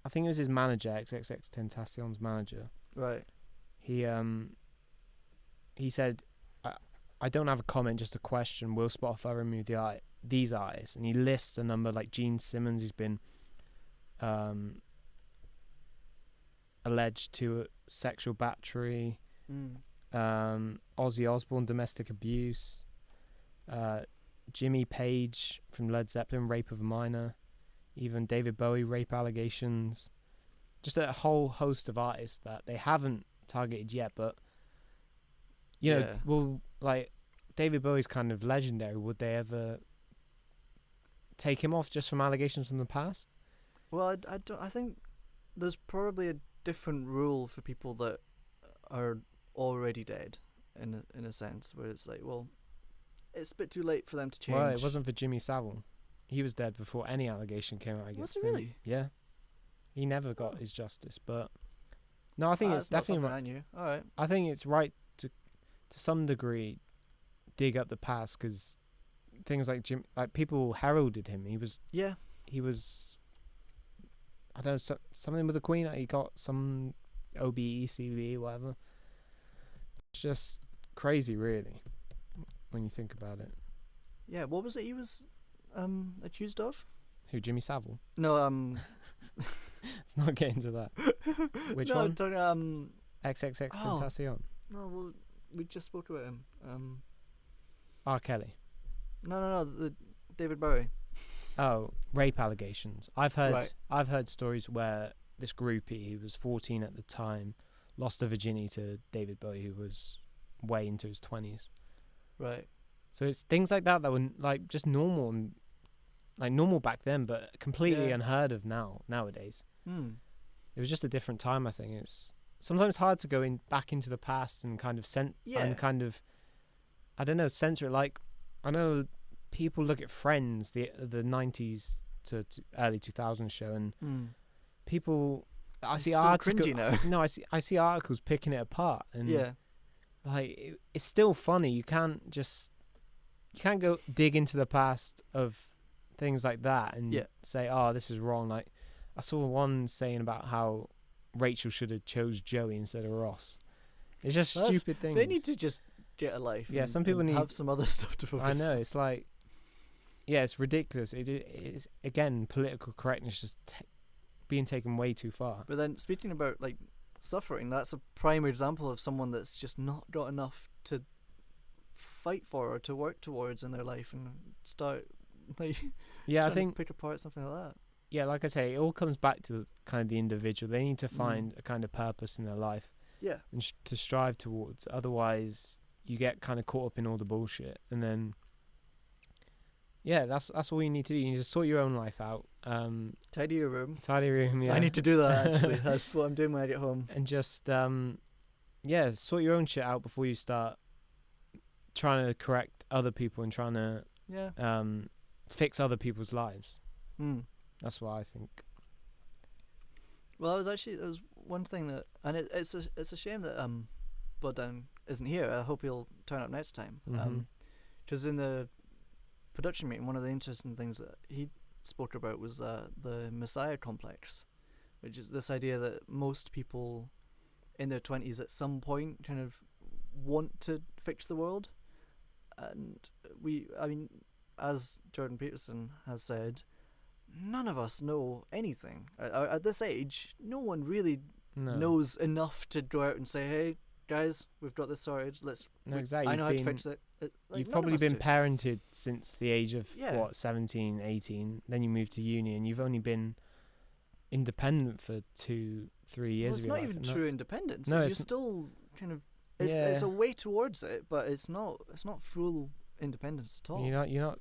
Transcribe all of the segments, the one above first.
I think it was his manager, XXX Tentacion's manager. Right. He said, I don't have a comment, just a question. Will Spotify remove these artists? And he lists a number like Gene Simmons, who's been alleged to sexual battery. Ozzy Osbourne, domestic abuse. Jimmy Page from Led Zeppelin, rape of a minor. Even David Bowie, rape allegations. Just a whole host of artists that they haven't targeted yet, but you know, well, like David Bowie's kind of legendary. Would they ever take him off just from allegations from the past? Well, I think there's probably a different rule for people that are already dead, in a sense, where it's like, well, it's a bit too late for them to change. Well, it wasn't for Jimmy Savile. He was dead before any allegation came out against him. Was it really? Yeah. He never got his justice, but no, I think it's definitely right. I knew. All right. I think it's right to some degree dig up the past, because things like people heralded him. He was I don't know, something with the Queen. He got some OBE, CBE, whatever. It's just crazy, really, when you think about it. Yeah, what was it he was accused of? Who, Jimmy Savile? No, Let's not get into that. Which one? XXX Tentacion. No, well, we just spoke about him. R. Kelly. No, the David Bowie. Oh, rape allegations. I've heard stories where this groupie, who was 14 at the time, lost her virginity to David Bowie, who was way into his 20s. Right. So it's things like that were like just normal, and like normal back then, but completely unheard of nowadays. It was just a different time. I think it's sometimes hard to go back into the past and kind of I don't know, censor it. Like, I know people look at Friends, the 90s to early 2000s show, and people, I see articles. Cringy now. No, I see articles picking it apart, and like it's still funny. You can't go dig into the past of things like that and say, oh, this is wrong. Like, I saw one saying about how Rachel should have chose Joey instead of Ross. It's just stupid things. They need to just get a life. Yeah, some people need have some other stuff to focus. I know, it's like, yeah, it's ridiculous. It's again, political correctness just being taken way too far. But then, speaking about like suffering, that's a prime example of someone that's just not got enough to fight for or to work towards in their life and start like I think pick apart something like that. Yeah, like I say, it all comes back to kind of the individual. They need to find a kind of purpose in their life. Yeah. And to strive towards. Otherwise, you get kind of caught up in all the bullshit. And then, yeah, that's all you need to do. You need to sort your own life out. Tidy your room. Yeah. I need to do that, actually. That's what I'm doing when I get home. And just, sort your own shit out before you start trying to correct other people and trying to fix other people's lives. That's what I think. Well, there was one thing that, and it's a shame that Blooddown isn't here. I hope he'll turn up next time. Because in the production meeting, one of the interesting things that he spoke about was the Messiah complex, which is this idea that most people in their 20s at some point kind of want to fix the world. And as Jordan Peterson has said, none of us know anything. At this age, no one really knows enough to go out and say, hey, guys, we've got this sorted. I know how to fix it. You've probably been parented since the age of, 17, 18. Then you moved to uni, and you've only been independent for 2-3 years. Well, it's not even true independence. No, you're still kind of... It's a way towards it, but it's not full independence at all. You're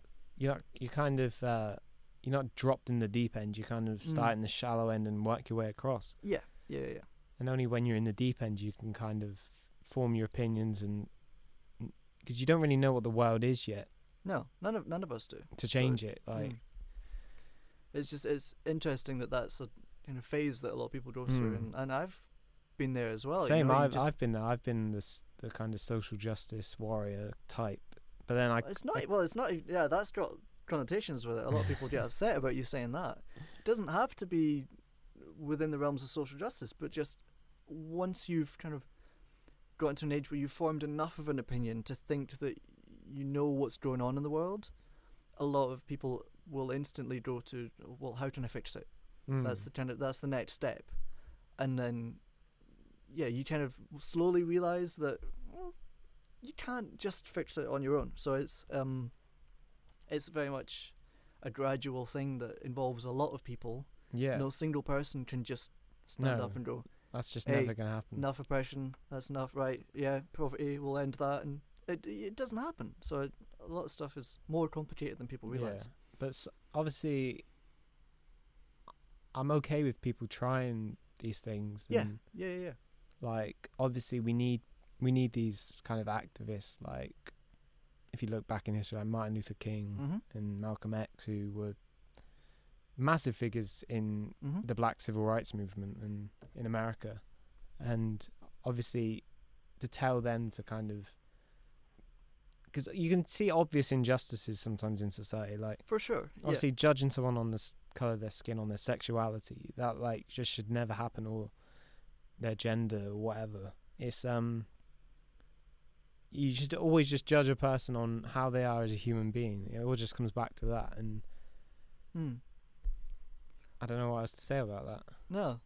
not dropped in the deep end. You kind of start in the shallow end and work your way across. Yeah. And only when you're in the deep end you can kind of form your opinions, and because you don't really know what the world is yet. No, none of us do. To change it, like it's interesting that that's a kind of phase that a lot of people go through, and I've been there as well. Same, I've been there. I've been the kind of social justice warrior type, but then it's not. Yeah, that's got connotations with it. A lot of people get upset about you saying that. It doesn't have to be within the realms of social justice, but just once you've kind of gotten to an age where you've formed enough of an opinion to think that you know what's going on in the world, a lot of people will instantly go to, well, how can I fix it? That's the next step, and then you kind of slowly realize that you can't just fix it on your own. So it's very much a gradual thing that involves a lot of people. Yeah. No single person can just stand up and go, that's just hey, never gonna happen. Enough oppression, that's enough, right? Yeah, poverty, we'll end that, and it doesn't happen. So a lot of stuff is more complicated than people realize. Yeah. But obviously, I'm okay with people trying these things. Yeah. And Yeah. like, obviously, we need these kind of activists. Like, if you look back in history, like Martin Luther King and Malcolm X, who were massive figures in the Black Civil Rights movement and in America, and obviously, to tell them to kind of, because you can see obvious injustices sometimes in society, like, for sure, obviously judging someone on the colour of their skin, on their sexuality, that like just should never happen, or their gender or whatever. It's you should always just judge a person on how they are as a human being. It all just comes back to that, and I don't know what else to say about that. No,